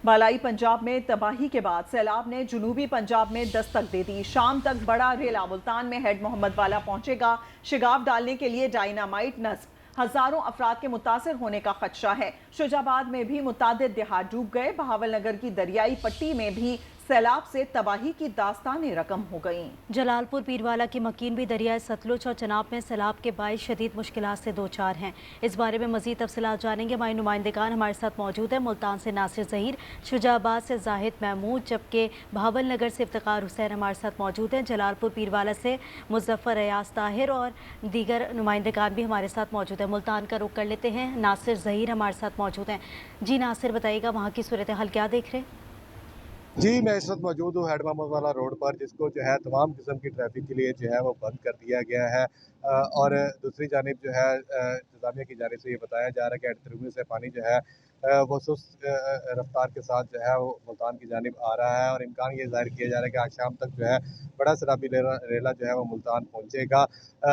बालाई पंजाब में तबाही के बाद सैलाब ने जुनूबी पंजाब में दस्तक दे दी। शाम तक बड़ा रेला मुल्तान में हेड मोहम्मद वाला पहुंचेगा। शिगाफ डालने के लिए डायनामाइट नस्ब। हजारों अफराद के मुतासर होने का खदशा है। शुजाबाद में भी मुतादिद देहात डूब गए। बहावलनगर की दरियाई पट्टी में भी सैलाब से तबाही की दास्तानें रकम हो गईं। जलालपुर पीरवाला की मकीन भी दरियाए सतलुज और चनाब में सैलाब के बायस शदीद मुश्किलात से दो चार हैं। इस बारे में मजीद तफसीलात जानेंगे। हमारे नुमाइंदगान हमारे साथ मौजूद है। मुल्तान से नासिर ज़हीर, शुजाबाद से जाहिद महमूद, जबकि बहावलनगर से इफ्तिकार हुसैन हमारे साथ मौजूद हैं। जलालपुर पीरवाला से मुजफ्फर रियाज ताहिर और दीगर नुमाइंदगान भी हमारे साथ मौजूद है। मुल्तान का रुख कर लेते हैं। नासिर ज़हीर हमारे साथ मौजूद हैं। जी नासिर, बताइएगा वहाँ की सूरत हाल क्या देख रहे हैं? जी, मैं इस वक्त मौजूद हूँ हेड मोहम्मद वाला रोड पर, जिसको जो है तमाम किस्म की ट्रैफिक के लिए जो है वो बंद कर दिया गया है। और दूसरी जानिब जो है इंतज़ामिया की जानिब से ये बताया जा रहा है कि एडतरुमी से पानी जो है वो सुस्त रफ्तार के साथ जो है वो मुल्तान की जानिब आ रहा है, और इम्कान ये ज़ाहिर किया जा रहा है कि आज शाम तक जो है बड़ा सैलाबी रेला जो है वो मुल्तान पहुँचेगा।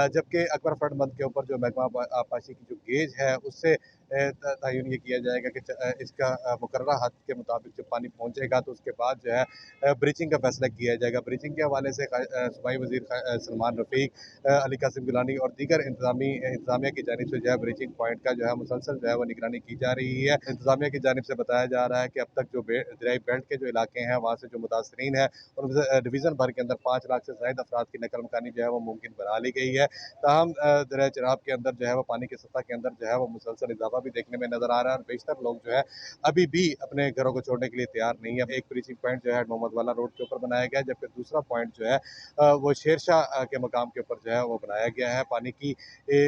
जबकि अकबर फ्रंट बंद के ऊपर जो महकमा आबपाशी की जो गेज है उससे तयन ये किया जाएगा कि इसका मुकर्ररा हद के मुताबिक जब पानी पहुँचेगा तो उसके बाद जो है ब्रीचिंग का फैसला किया जाएगा। ब्रीचिंग के हवाले से सूबाई वज़ीर सलमान रफ़ीक, अली कासिम गिलानी और दीगर इंतज़ामिया की जानिब से जो है ब्रीचिंग पॉइंट का जो है मुसलसल जो है वो निगरानी की जा रही है। इंतज़ामिया की जानिब से बताया जा रहा है कि अब तक जो दरियाई बेल्ट के जो इलाके हैं वहाँ से जो मुतासरीन है उन डिवीज़न भर के अंदर 5 लाख से ज़ायद अफराद की नकल मकानी जो है वो मुमकिन बना ली गई है। ताहम दरिया चनाब के अंदर जो है वो पानी की सतह के अंदर जो है वो मुसलसल इजाफा भी देखने में नजर आ रहा है, और बेशतर लोग जो है अभी भी अपने घरों को छोड़ने के लिए तैयार नहीं है। एक ब्रीचिंग पॉइंट जो है मोहम्मद वाला रोड के ऊपर बनाया गया है, जबकि दूसरा पॉइंट जो है वो शेरशाह के मकाम के ऊपर जो है वो बनाया गया है। पानी की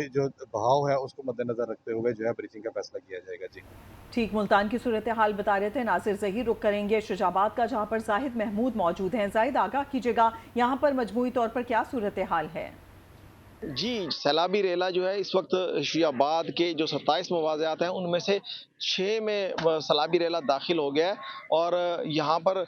जो बहाव है उसको मद्देनजर रखते हुए जो है ब्रीचिंग का फैसला किया जाएगा। जी ठीक, मुल्तान की सूरत हाल बता रहे थे नासिर ज़हीर। रुख करेंगे शुजाबाद का, जहां पर जाहिद महमूद मौजूद हैं। जाहिद, आगाह कीजिएगा, यहाँ पर मजमूई तौर पर क्या सूरत हाल है? जी, सैलाबी रेला जो है इस वक्त शियाबाद के जो 27 मवाज़ात हैं उनमें से 6 में सैलाबी रेला दाखिल हो गया है, और यहाँ पर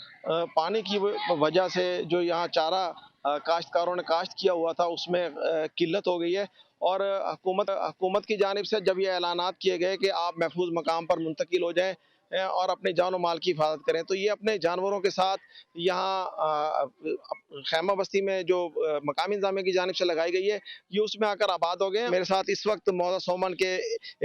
पानी की वजह से जो यहाँ चारा काश्तकारों ने काश्त किया हुआ था उसमें किल्लत हो गई है। और हुकूमत की जानिब से जब ये ऐलानात किए गए कि आप महफूज मकाम पर मुंतकिल हो जाएं और अपने जान और माल की हिफाजत करें, तो ये अपने जानवरों के साथ यहाँ खैमा बस्ती में जो मकामी इंतजामिया की जानिब से लगाई गई है ये उसमें आकर आबाद हो गए हैं। मेरे साथ इस वक्त मौजा सोमन के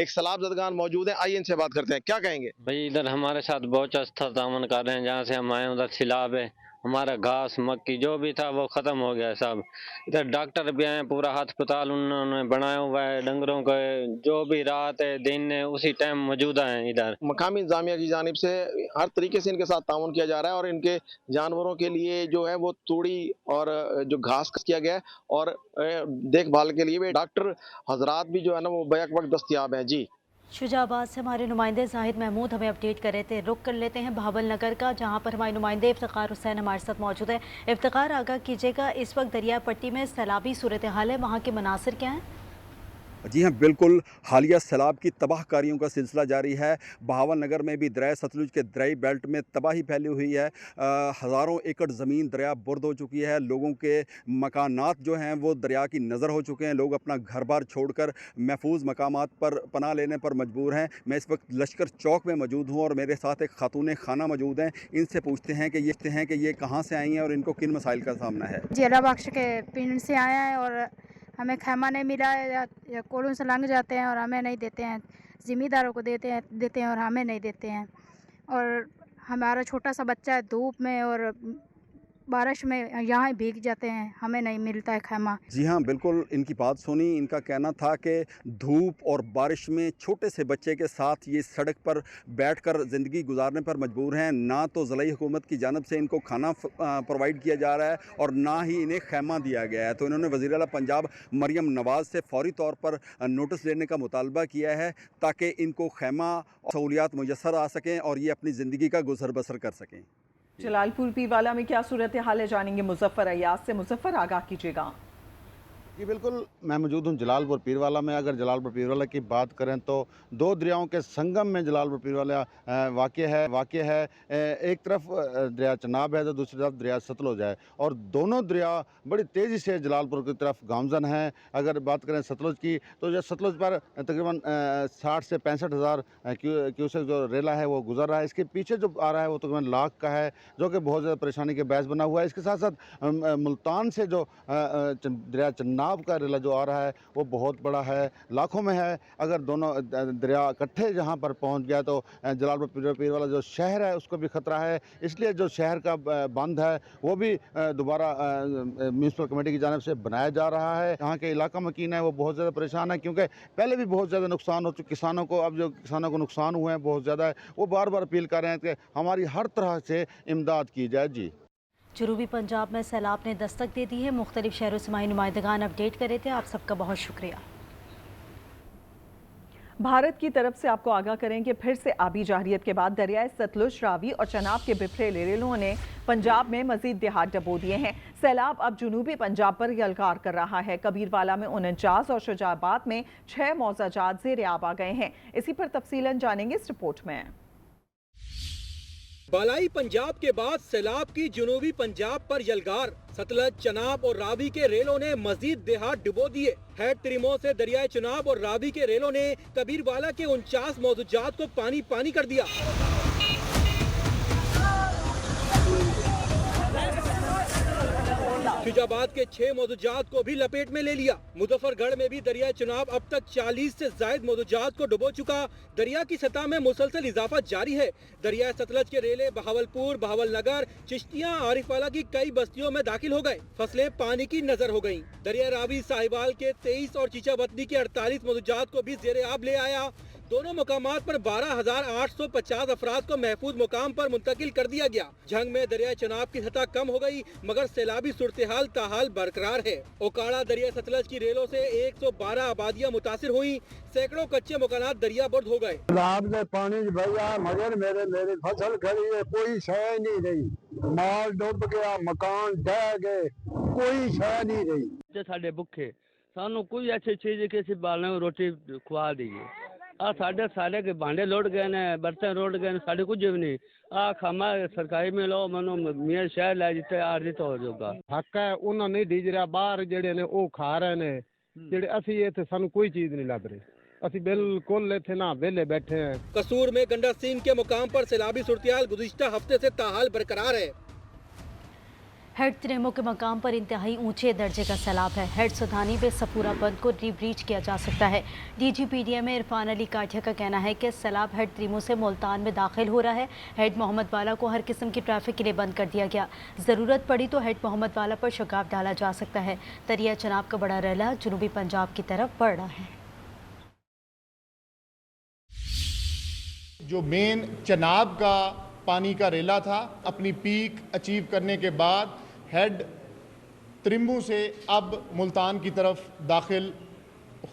एक सलाब जदगान मौजूद हैं। आइए इनसे बात करते हैं, क्या कहेंगे? भाई इधर हमारे साथ बहुत अच्छा तामन कर रहे हैं। जहाँ से हम आए उधर सैलाब है, हमारा घास मक्की जो भी था वो खत्म हो गया है सब। इधर डॉक्टर भी आए, पूरा अस्पताल उन्होंने बनाया हुआ है। डंगरों का जो भी रात है दिन है उसी टाइम मौजूदा है इधर। मकामी इंतजामिया की जानिब से हर तरीके से इनके साथ ताउन किया जा रहा है, और इनके जानवरों के लिए जो है वो तूड़ी और जो घास किया गया है, और देखभाल के लिए भी डॉक्टर हजरात भी जो है ना वो बैक वक्त दस्तियाब है। जी, शुजाबाद से हमारे नुमाइंदे जाहिद महमूद हमें अपडेट कर रहे थे। रुख कर लेते हैं बहावलनगर का, जहां पर हमारे नुमाइंदे इफ्तिकार हुसैन हमारे साथ मौजूद है। इफ्तिकार, आगाह कीजिएगा, इस वक्त दरिया पट्टी में सैलाबी सूरत हाल है, वहाँ के मनासिर क्या हैं? जी हाँ, बिल्कुल हालिया सैलाब की तबाहकारियों का सिलसिला जारी है। बहावलनगर में भी दरिया सतलुज के दरियाई बेल्ट में तबाही फैली हुई है। हज़ारों एकड़ ज़मीन दरिया बुर्द हो चुकी है। लोगों के मकानात जो हैं वो दरिया की नज़र हो चुके हैं। लोग अपना घर बार छोड़कर महफूज मकामात पर पनाह लेने पर मजबूर हैं। मैं इस वक्त लश्कर चौक में मौजूद हूँ और मेरे साथ एक खातून खाना मौजूद हैं। इनसे पूछते हैं कि ये कहाँ से आई हैं और इनको किन मसाइल का सामना है। जी, अल्लाह बख्श के पिंड से आया है और हमें खैमा नहीं मिला है, या कोलों से लंघ जाते हैं और हमें नहीं देते हैं। ज़िम्मेदारों को देते हैं और हमें नहीं देते हैं। और हमारा छोटा सा बच्चा है धूप में और बारिश में यहाँ ही भीग जाते हैं, हमें नहीं मिलता है खैमा। जी हाँ, बिल्कुल इनकी बात सुनी। इनका कहना था कि धूप और बारिश में छोटे से बच्चे के साथ ये सड़क पर बैठकर ज़िंदगी गुजारने पर मजबूर हैं। ना तो ज़िला हुकूमत की जानिब से इनको खाना प्रोवाइड किया जा रहा है और ना ही इन्हें खैमा दिया गया है। तो इन्होंने वज़ीर आला पंजाब मरियम नवाज़ से फ़ौरी तौर पर नोटिस लेने का मुतालबा किया है, ताकि इनको खैमा सहूलियात मुयस्सर आ सकें और ये अपनी ज़िंदगी का गुजर बसर कर सकें। जलालपुर पीरवाला में क्या सूरत हाल है, जानेंगे मुजफ्फर रियाज से। मुजफ्फर, आगाह कीजिएगा। जी बिल्कुल, मैं मौजूद हूँ जलालपुर पीरवाला में। अगर जलालपुर पीरवाला की बात करें तो दो दरियाओं के संगम में जलालपुर पीरवाला वाक़ है। एक तरफ दरिया चनाब है तो दूसरी तरफ दरिया सतलुज है और दोनों दरिया बड़ी तेज़ी से जलालपुर की तरफ गामज़न हैं। अगर बात करें सतलुज की तो जो सतलुज पर तकरीबन 60 से 65 हज़ार क्यूसेक जो रेला है वो गुजर रहा है। इसके पीछे जो आ रहा है वो तकरीबन लाख का है, जो कि बहुत ज़्यादा परेशानी के बायस बना हुआ है। इसके साथ साथ मुल्तान से जो दरिया चनाब का रेला जो आ रहा है वो बहुत बड़ा है, लाखों में है। अगर दोनों दरिया इकट्ठे जहाँ पर पहुँच गया तो जलालपुर पीरवाला जो शहर है उसको भी ख़तरा है। इसलिए जो शहर का बंद है वो भी दोबारा म्यूनसिपल कमेटी की जानिब से बनाया जा रहा है। यहाँ के इलाका मकीन है वो बहुत ज़्यादा परेशान है, क्योंकि पहले भी बहुत ज़्यादा नुकसान हो चुका किसानों को। अब जो किसानों को नुकसान हुए हैं बहुत ज़्यादा है, वो बार बार अपील कर रहे हैं कि हमारी हर तरह से इमदाद की जाए। जी, जनूबी पंजाब में सैलाब ने दस्तक दे दी है। मुख्तलिफ शहरों से हमारे नुमाइंदगान अपडेट कर रहे थे। आप सबका बहुत शुक्रिया। भारत की तरफ से आपको आगाह करें कि फिर से आबी जाहिरियत के बाद दरियाए सतलुज, रावी और चनाब के बिफरे रेलों ने पंजाब में मजीद देहात डबो दिए हैं। सैलाब अब जनूबी पंजाब पर यलगार कर रहा है। कबीरवाला में 49 और शुजाबाद में 6 मौजाजात ज़ेर आब आ गए हैं। इसी पर तफसीलन जानेंगे इस रिपोर्ट में। बालाई पंजाब के बाद सैलाब की जनूबी पंजाब पर यलगार। सतलज, चनाब और रावी के रेलों ने मजीद देहात डुबो दिए। हेड त्रिमो से दरियाए चनाब और रावी के रेलों ने कबीरवाला के 49 मौजूदात को पानी पानी कर दिया। शुजाबाद के 6 मौजूदात को भी लपेट में ले लिया। मुजफ्फरगढ़ में भी दरिया चनाब अब तक 40 से जायद मौजूदात को डुबो चुका। दरिया की सतह में मुसलसल इजाफा जारी है। दरिया सतलज के रेले बहावलपुर, बहावलनगर, चिश्तियां, आरिफवाला की कई बस्तियों में दाखिल हो गए। फसलें पानी की नजर हो गयी। दरिया रावी साहिवाल के 23 और चीचावतनी के 48 मौजूदात को भी जेरे आब ले आया। दोनों मुकामात पर 12,850 अफराद को महफूज मुकाम पर मुंतकिल कर दिया गया। जंग में दरिया चनाब की सतह कम हो गई, मगर सैलाबी सूरत-ए-हाल ताहाल बरकरार है। ओकाड़ा दरिया सतलज की रेलों से 112 आबादियाँ मुतासिर हुई। सैकड़ों कच्चे मकानात दरिया बुर्द हो गए। पानी भैया मगर मेरी फसल खड़ी है, कोई शय नहीं रही। माल डूब गया, मकान ढह गए, कोई शय नहीं रही। साडे भुखे सानू कोई अच्छी चीज किसी बालने रोटी खुआ दीजिए। साढ़े सारे के भांडे लौट गए ने, बर्तन लौट गए ने, साढ़े कुछ भी नहीं। खामा सरकारी में लो मनो मियाँ शहर लै जिते आरजी तो हो जाऊगा। हक है उन्होंने नहीं डीज रहा, बाहर जेड़े ने वो खा रहे ने, जेड़े असी इत्थे सानू कोई चीज नहीं लग रही। असी बिल्कुल इत्थे ना वेले बैठे हैं। कसूर में गंडा सीन के मुकाम पर सैलाबी सूरत-ए-हाल गुज़िश्ता हफ्ते से ताहाल बरकरार है। हेड त्रेमो के मकाम पर इंतहाई ऊंचे दर्जे का सैलाब है। हेड सुधानी में सपूरा बंद को रीब्रीच किया जा सकता है। DGPDM में इरफान अली काठिया का कहना है कि सैलाब हेड त्रीमो से मुल्तान में दाखिल हो रहा है। हेड मोहम्मद वाला को हर किस्म की ट्रैफिक के लिए बंद कर दिया गया। ज़रूरत पड़ी तो हेड मोहम्मद वाला पर शगाफ डाला जा सकता है। दरिया चनाब का बड़ा रेला जनूबी पंजाब की तरफ बढ़ रहा है। जो मेन चनाब का पानी का रेला था, अपनी पीक अचीव करने के बाद हेड त्रिम्बू से अब मुल्तान की तरफ दाखिल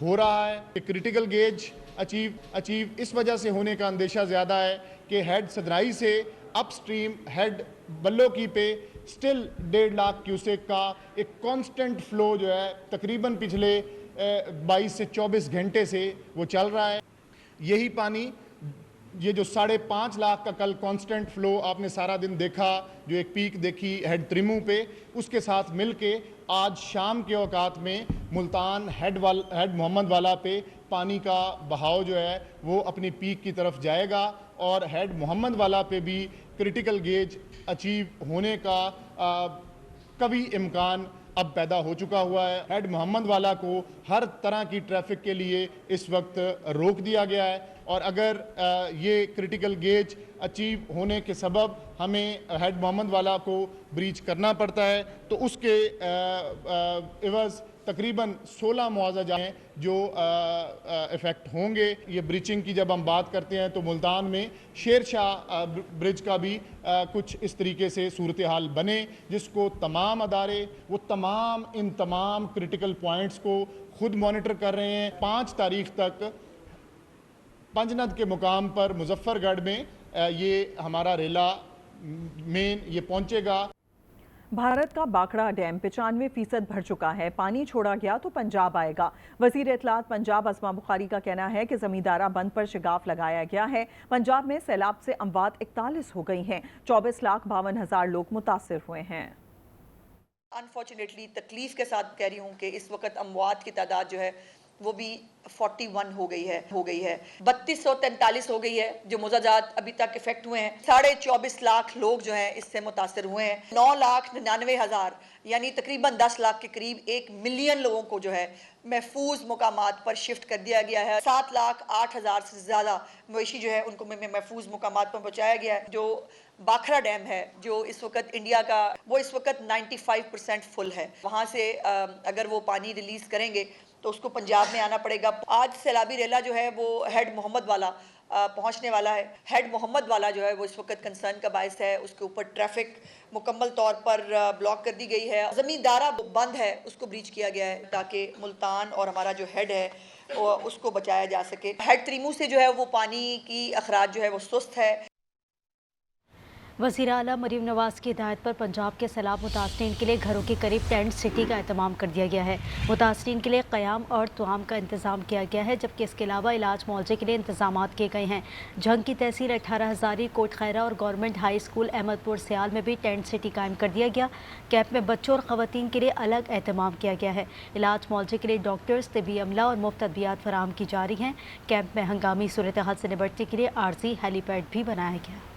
हो रहा है। क्रिटिकल गेज अचीव इस वजह से होने का अंदेशा ज़्यादा है कि हेड सदराई से अपस्ट्रीम हेड बल्लोकी पे स्टिल 1.5 लाख क्यूसेक का एक कांस्टेंट फ्लो जो है तकरीबन पिछले 22 से 24 घंटे से वो चल रहा है। यही पानी ये जो 5.5 लाख का कल कांस्टेंट फ्लो आपने सारा दिन देखा, जो एक पीक देखी हेड त्रिमू पे, उसके साथ मिलके आज शाम के औकात में मुल्तान हेड मोहम्मद वाला पे पानी का बहाव जो है वो अपनी पीक की तरफ जाएगा और हेड मोहम्मद वाला पे भी क्रिटिकल गेज अचीव होने का कभी इम्कान अब पैदा हो चुका हुआ है। हेड मोहम्मद वाला को हर तरह की ट्रैफिक के लिए इस वक्त रोक दिया गया है और अगर ये क्रिटिकल गेज अचीव होने के सबब हमें हेड मोहम्मद वाला को ब्रीच करना पड़ता है तो उसके एवज़ तकरीबन 16 मुआवजा हैं जो इफ़ेक्ट होंगे। ये ब्रीचिंग की जब हम बात करते हैं तो मुल्तान में शेर शाह ब्रिज का भी कुछ इस तरीके से सूरत हाल बने जिसको तमाम अदारे वो इन तमाम क्रिटिकल पॉइंट्स को खुद मॉनिटर कर रहे हैं। 5 तारीख तक पंजनद के मुकाम पर मुजफ्फरगढ़ में ये हमारा रेला मेन ये पहुँचेगा। भारत का बाखड़ा डैम 95% भर चुका है। पानी छोड़ा गया तो पंजाब आएगा। वजीर इत्तलात पंजाब अस्मा बुखारी का कहना है कि जमींदारा बंद पर शिगाफ लगाया गया है। पंजाब में सैलाब से अमवात 41 हो गई हैं। 24,52,000 लोग मुतासिर हुए हैं। अनफॉर्चुनेटली तकलीफ के साथ कह रही हूँ कि इस वक्त अमवात की तादाद जो है वो भी 41 हो गई है 3243 हो गई है जो मुआवजात अभी तक इफेक्ट हुए हैं। 24.5 लाख लोग जो हैं इससे मुतासर हुए हैं। 9,99,000 यानी तकरीबन 10 लाख के करीब 1 मिलियन लोगों को जो है महफूज मुकामात पर शिफ्ट कर दिया गया है। 7,08,000 से ज़्यादा मवेशी जो है उनको महफूज मुकामात पर पहुँचाया गया है। जो बाखड़ा डैम है जो इस वक्त इंडिया का वो इस वक्त 95% फुल है। वहाँ से अगर वो पानी रिलीज करेंगे तो उसको पंजाब में आना पड़ेगा। आज सैलाबी रेला जो है वो हेड मोहम्मद वाला पहुंचने वाला है। हेड मोहम्मद वाला जो है वो इस वक्त कंसर्न का बायस है। उसके ऊपर ट्रैफिक मुकम्मल तौर पर ब्लॉक कर दी गई है। ज़मींदारा बंद है उसको ब्रीच किया गया है ताकि मुल्तान और हमारा जो हेड है उसको बचाया जा सके। हेड त्रिमू से जो है वो पानी की अखराज जो है वो सुस्त है। वज़ीर आला मरीम नवाज की हिदायत पर पंजाब के सैलाब मुतासरीन के लिए घरों के करीब टेंट सिटी का एहतमाम कर दिया गया है। मुतासरीन के लिए क़याम और तुआम का इंतज़ाम किया गया है, जबकि इसके अलावा इलाज मुआवजे के लिए इंतजाम किए गए हैं। जंग की तहसील 18 हज़ारी कोट खैरा और गवर्नमेंट हाई स्कूल अहमदपुर सियाल में भी टेंट सिटी कायम कर दिया गया। कैंप में बच्चों और ख़वातीन के लिए अलग एहतमाम किया गया है। इलाज मुआवजे के लिए डॉक्टर्स, तिबी अमला और मुफ्त अद्वियात फराहम की जा रही हैं। कैंप में हंगामी सूरत हाल से निपटने के लिए आर्जी हेलीपैड भी बनाया गया।